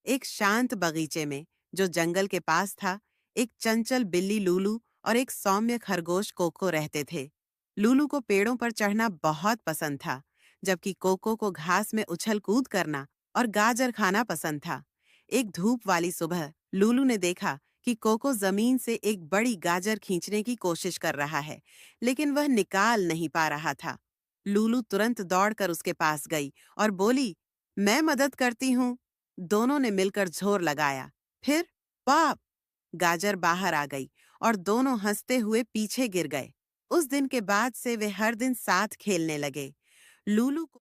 एक शांत बगीचे में, जो जंगल के पास था, एक चंचल बिल्ली लूलू और एक सौम्य खरगोश कोको रहते थे। लूलू को पेड़ों पर चढ़ना बहुत पसंद था, जबकि कोको को घास में उछल कूद करना और गाजर खाना पसंद था। एक धूप वाली सुबह लूलू ने देखा कि कोको जमीन से एक बड़ी गाजर खींचने की कोशिश कर रहा है, लेकिन वह निकाल नहीं पा रहा था। लूलू तुरंत दौड़कर उसके पास गई और बोली, मैं मदद करती हूँ। दोनों ने मिलकर जोर लगाया। फिर पाप! गाजर बाहर आ गई और दोनों हंसते हुए पीछे गिर गए। उस दिन के बाद से वे हर दिन साथ खेलने लगे। लूलू को